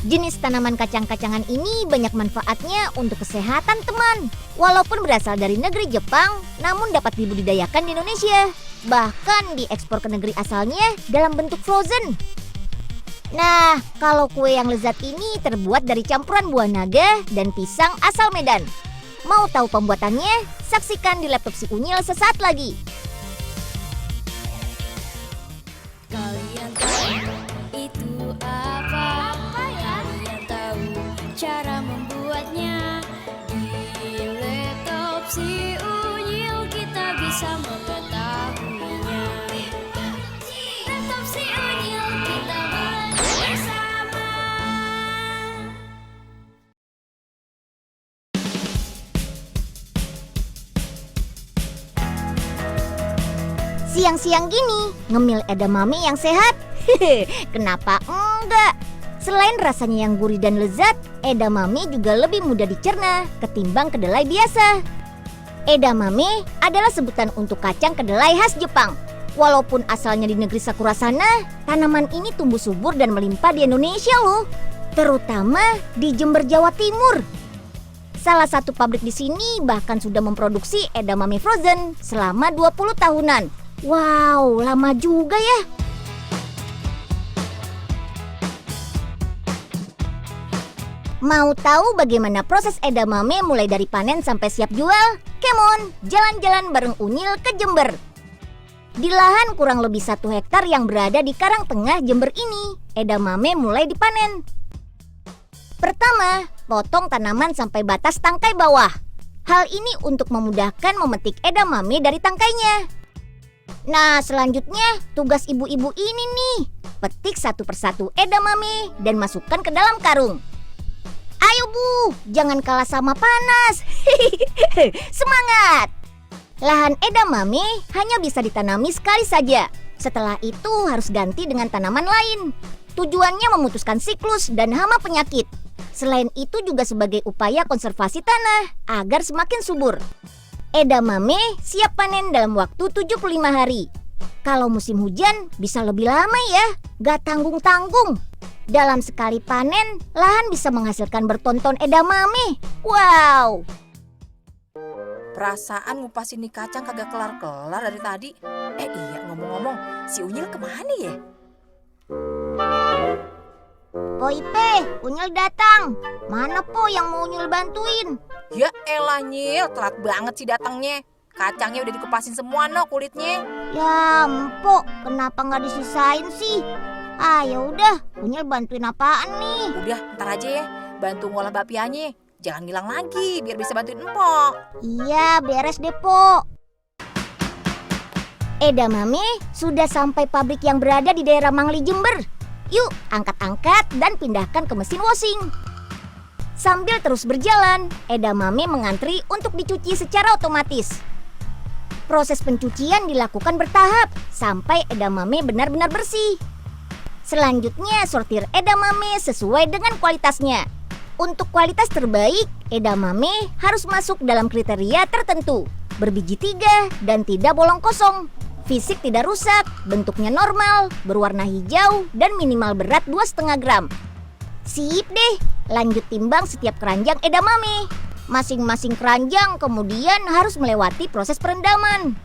Jenis tanaman kacang-kacangan ini banyak manfaatnya untuk kesehatan, teman. Walaupun berasal dari negeri Jepang, namun dapat dibudidayakan di Indonesia. Bahkan diekspor ke negeri asalnya dalam bentuk frozen. Nah, kalau kue yang lezat ini terbuat dari campuran buah naga dan pisang asal Medan. Mau tahu pembuatannya? Saksikan di laptop si Unyil sesaat lagi. Kalian tahu itu apa? Kalian tahu cara membuatnya? Di laptop si Unyil kita bisa mengetahuinya. Laptop si Unyil kita belajar bersama. Siang-siang gini, ngemil edamame yang sehat? Kenapa enggak? Selain rasanya yang gurih dan lezat, edamame juga lebih mudah dicerna ketimbang kedelai biasa. Edamame adalah sebutan untuk kacang kedelai khas Jepang. Walaupun asalnya di negeri Sakura sana, tanaman ini tumbuh subur dan melimpah di Indonesia loh. Terutama di Jember, Jawa Timur. Salah satu pabrik di sini bahkan sudah memproduksi edamame frozen selama 20 tahunan. Wow, lama juga ya. Mau tahu bagaimana proses edamame mulai dari panen sampai siap jual? Come on, jalan-jalan bareng Unyil ke Jember. Di lahan kurang lebih 1 hektar yang berada di Karangtengah Jember ini, edamame mulai dipanen. Pertama, potong tanaman sampai batas tangkai bawah. Hal ini untuk memudahkan memetik edamame dari tangkainya. Nah, selanjutnya tugas ibu-ibu ini nih. Petik satu persatu edamame dan masukkan ke dalam karung. Ayo Bu, jangan kalah sama panas. Semangat! Lahan edamame hanya bisa ditanami sekali saja. Setelah itu harus ganti dengan tanaman lain. Tujuannya memutuskan siklus dan hama penyakit. Selain itu juga sebagai upaya konservasi tanah agar semakin subur. Edamame siap panen dalam waktu 75 hari. Kalau musim hujan bisa lebih lama ya, gak tanggung-tanggung. Dalam sekali panen, lahan bisa menghasilkan bertonton edamame. Wow! Perasaan ngupasin nih kacang kagak kelar-kelar dari tadi. Iya, ngomong-ngomong, si Unyil kemana ya? Po Ipe, Unyil datang. Mana Po yang mau Unyil bantuin? Ya elah Nyil, telat banget sih datangnya. Kacangnya udah dikupasin semua no kulitnya. Ya Mpok, kenapa nggak disisain sih? Ya udah, Unyil bantuin apaan nih? Udah, ntar aja ya, bantu ngolah bapianya. Jangan ngilang lagi, biar bisa bantuin empok. Iya, beres deh Po. Edamame sudah sampai pabrik yang berada di daerah Mangli, Jember. Yuk, angkat-angkat dan pindahkan ke mesin washing. Sambil terus berjalan, edamame mengantri untuk dicuci secara otomatis. Proses pencucian dilakukan bertahap sampai edamame benar-benar bersih. Selanjutnya, sortir edamame sesuai dengan kualitasnya. Untuk kualitas terbaik, edamame harus masuk dalam kriteria tertentu. Berbiji 3 dan tidak bolong kosong. Fisik tidak rusak, bentuknya normal, berwarna hijau, dan minimal berat 2,5 gram. Sip deh, lanjut timbang setiap keranjang edamame. Masing-masing keranjang kemudian harus melewati proses perendaman.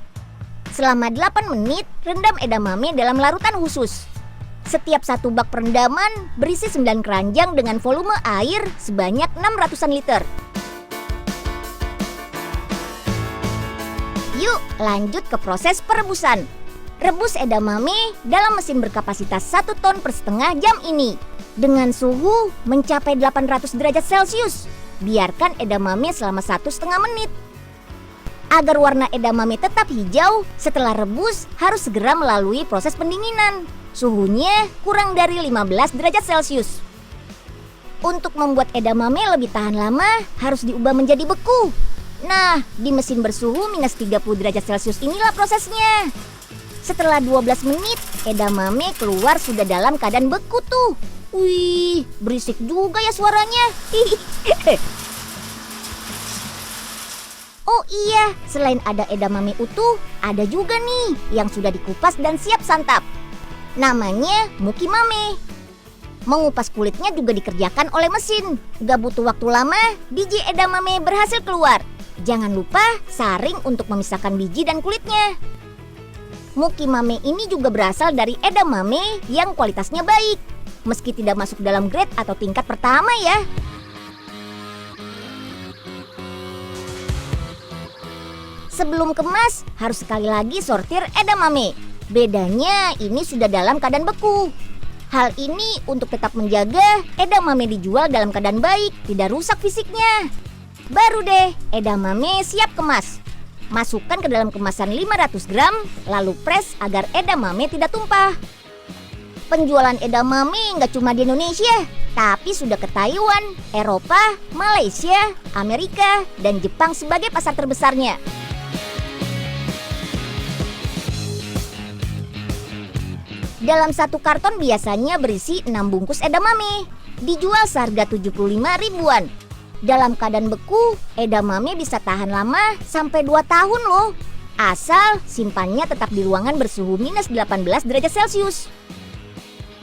Selama 8 menit, rendam edamame dalam larutan khusus. Setiap satu bak perendaman berisi 9 keranjang dengan volume air sebanyak 600-an liter. Yuk lanjut ke proses perebusan. Rebus edamame dalam mesin berkapasitas 1,5 ton jam ini. Dengan suhu mencapai 800 derajat Celcius. Biarkan edamame selama 1,5 menit. Agar warna edamame tetap hijau, setelah rebus harus segera melalui proses pendinginan. Suhunya kurang dari 15 derajat Celcius. Untuk membuat edamame lebih tahan lama, harus diubah menjadi beku. Nah, di mesin bersuhu minus 30 derajat Celcius inilah prosesnya. Setelah 12 menit, edamame keluar sudah dalam keadaan beku tuh. Wih, berisik juga ya suaranya. Oh iya, selain ada edamame utuh, ada juga nih yang sudah dikupas dan siap santap. Namanya mukimame. Mengupas kulitnya juga dikerjakan oleh mesin. Gak butuh waktu lama, biji edamame berhasil keluar. Jangan lupa saring untuk memisahkan biji dan kulitnya. Mukimame ini juga berasal dari edamame yang kualitasnya baik. Meski tidak masuk dalam grade atau tingkat pertama ya. Sebelum kemas, harus sekali lagi sortir edamame. Bedanya ini sudah dalam keadaan beku. Hal ini untuk tetap menjaga edamame dijual dalam keadaan baik, tidak rusak fisiknya. Baru deh, edamame siap kemas. Masukkan ke dalam kemasan 500 gram, lalu press agar edamame tidak tumpah. Penjualan edamame nggak cuma di Indonesia, tapi sudah ke Taiwan, Eropa, Malaysia, Amerika, dan Jepang sebagai pasar terbesarnya. Dalam satu karton biasanya berisi 6 bungkus edamame. Dijual seharga 75 ribuan. Dalam keadaan beku, edamame bisa tahan lama sampai 2 tahun loh. Asal simpannya tetap di ruangan bersuhu minus 18 derajat Celcius.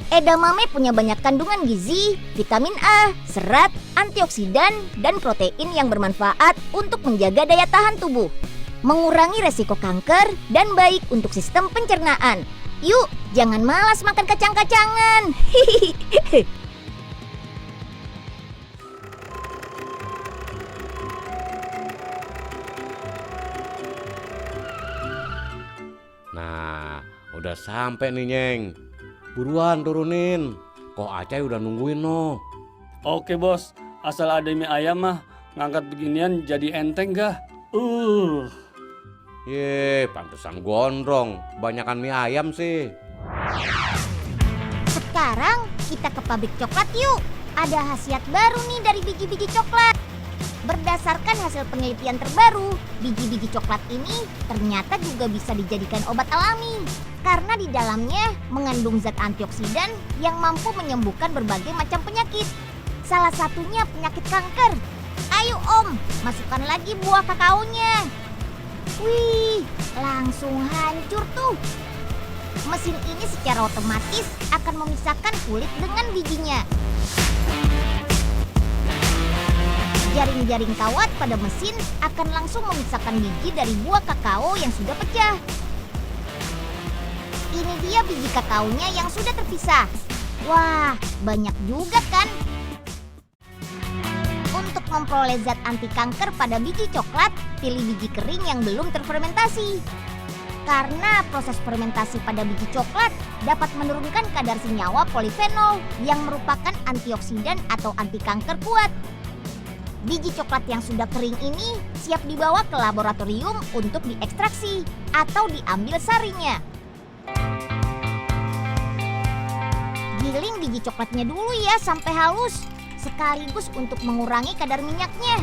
Edamame punya banyak kandungan gizi, vitamin A, serat, antioksidan, dan protein yang bermanfaat untuk menjaga daya tahan tubuh, mengurangi resiko kanker, dan baik untuk sistem pencernaan. Yuk, jangan malas makan kacang-kacangan. Nah, udah sampai nih, Nyeng. Buruan turunin. Kok Acai udah nungguin no. Oke bos, asal ada mie ayam mah ngangkat beginian jadi enteng gak? Ye, pantesan gondrong. Banyakan mie ayam sih. Sekarang kita ke pabrik coklat yuk. Ada khasiat baru nih dari biji-biji coklat. Berdasarkan hasil penelitian terbaru, biji-biji coklat ini ternyata juga bisa dijadikan obat alami. Karena di dalamnya mengandung zat antioksidan yang mampu menyembuhkan berbagai macam penyakit. Salah satunya penyakit kanker. Ayo Om, masukkan lagi buah kakaonya. Wih, langsung hancur tuh. Mesin ini secara otomatis akan memisahkan kulit dengan bijinya. Jaring-jaring kawat pada mesin akan langsung memisahkan biji dari buah kakao yang sudah pecah. Ini dia biji kakaonya yang sudah terpisah. Wah, banyak juga kan? Untuk memperoleh zat anti kanker pada biji coklat, pilih biji kering yang belum terfermentasi. Karena proses fermentasi pada biji coklat dapat menurunkan kadar senyawa polifenol yang merupakan antioksidan atau anti kanker kuat. Biji coklat yang sudah kering ini siap dibawa ke laboratorium untuk diekstraksi atau diambil sarinya. Giling biji coklatnya dulu ya sampai halus, sekaligus untuk mengurangi kadar minyaknya.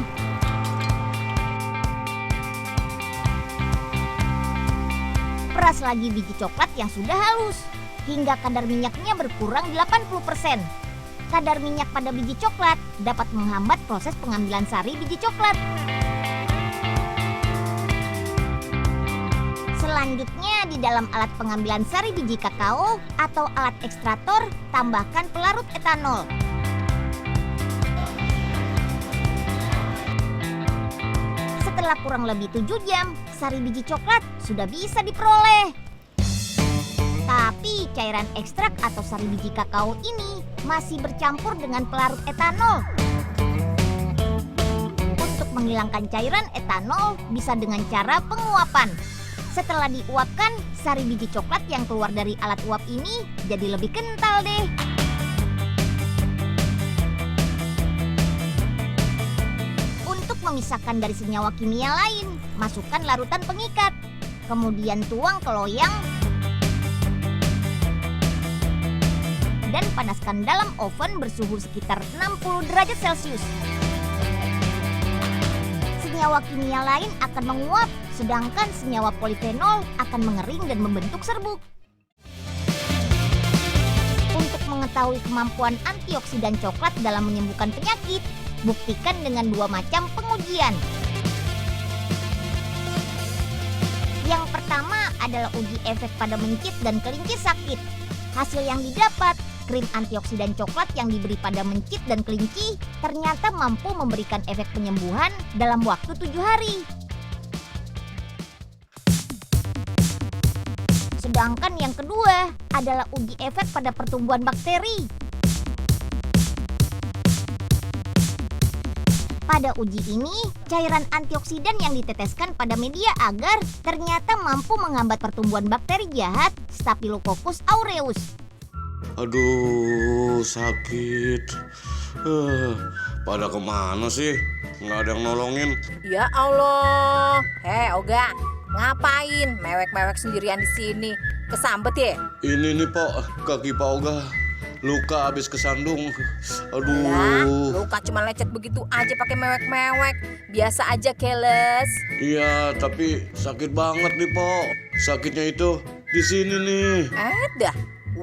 Peras lagi biji coklat yang sudah halus, hingga kadar minyaknya berkurang 80%. Kadar minyak pada biji coklat dapat menghambat proses pengambilan sari biji coklat. Selanjutnya di dalam alat pengambilan sari biji kakao atau alat ekstrator, tambahkan pelarut etanol. Setelah kurang lebih 7 jam, sari biji coklat sudah bisa diperoleh. Tapi cairan ekstrak atau sari biji kakao ini masih bercampur dengan pelarut etanol. Untuk menghilangkan cairan etanol bisa dengan cara penguapan. Setelah diuapkan, sari biji coklat yang keluar dari alat uap ini jadi lebih kental deh. Untuk memisahkan dari senyawa kimia lain, masukkan larutan pengikat. Kemudian tuang ke loyang dan panaskan dalam oven bersuhu sekitar 60 derajat Celcius. Senyawa kimia lain akan menguap, sedangkan senyawa polifenol akan mengering dan membentuk serbuk. Untuk mengetahui kemampuan antioksidan coklat dalam menyembuhkan penyakit, buktikan dengan 2 macam pengujian. Yang pertama adalah uji efek pada mencit dan kelinci sakit. Hasil yang didapat Krim antioksidan coklat yang diberi pada mencit dan kelinci ternyata mampu memberikan efek penyembuhan dalam waktu 7 hari. Sedangkan yang kedua adalah uji efek pada pertumbuhan bakteri. Pada uji ini, cairan antioksidan yang diteteskan pada media agar ternyata mampu menghambat pertumbuhan bakteri jahat Staphylococcus aureus. Aduh, sakit. Pada kemana sih? Nggak ada yang nolongin. Ya Allah. Oga, ngapain mewek-mewek sendirian di sini? Kesambet ya? Ini nih Pak, kaki Pak Oga. Luka habis kesandung. Lah, Aduh. luka cuma lecet begitu aja pakai mewek-mewek. Biasa aja, keles. Iya, tapi sakit banget nih Pak. Sakitnya itu di sini nih. Dah,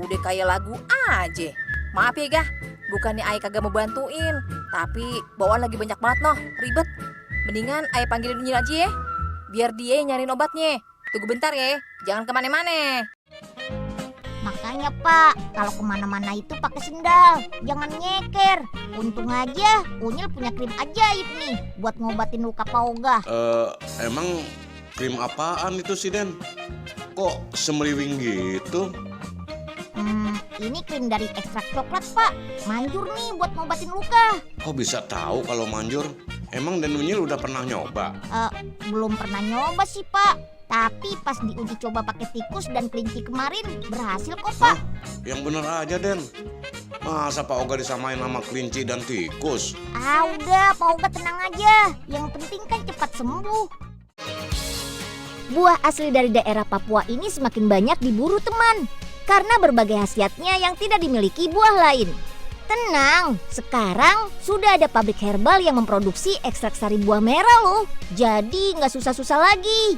udah kayak lagu aja. Maaf ya, Gah. Bukannya Ayah kagak mau bantuin, tapi bawaan lagi banyak banget noh, ribet. Mendingan Ayah panggilin Unyil aja ya, biar dia yang nyariin obatnya. Tunggu bentar ya, jangan kemana-mana. Makanya Pak, kalau kemana-mana itu pakai sendal, jangan nyeker. Untung aja Unyil punya krim ajaib nih buat ngobatin luka Pak Oga. Emang krim apaan itu sih Den? Kok semeriwing gitu? Ini krim dari ekstrak coklat Pak, manjur nih buat ngobatin luka. Kok bisa tahu kalau manjur? Emang Den Unyil udah pernah nyoba? Belum pernah nyoba sih Pak. Tapi pas diuji coba pakai tikus dan kelinci kemarin berhasil kok Pak. Yang bener aja Den. Masa Pak Oga disamain sama kelinci dan tikus? Udah Pak Oga tenang aja. Yang penting kan cepat sembuh. Buah asli dari daerah Papua ini semakin banyak diburu teman karena berbagai khasiatnya yang tidak dimiliki buah lain. Tenang, sekarang sudah ada pabrik herbal yang memproduksi ekstrak sari buah merah loh. Jadi nggak susah-susah lagi.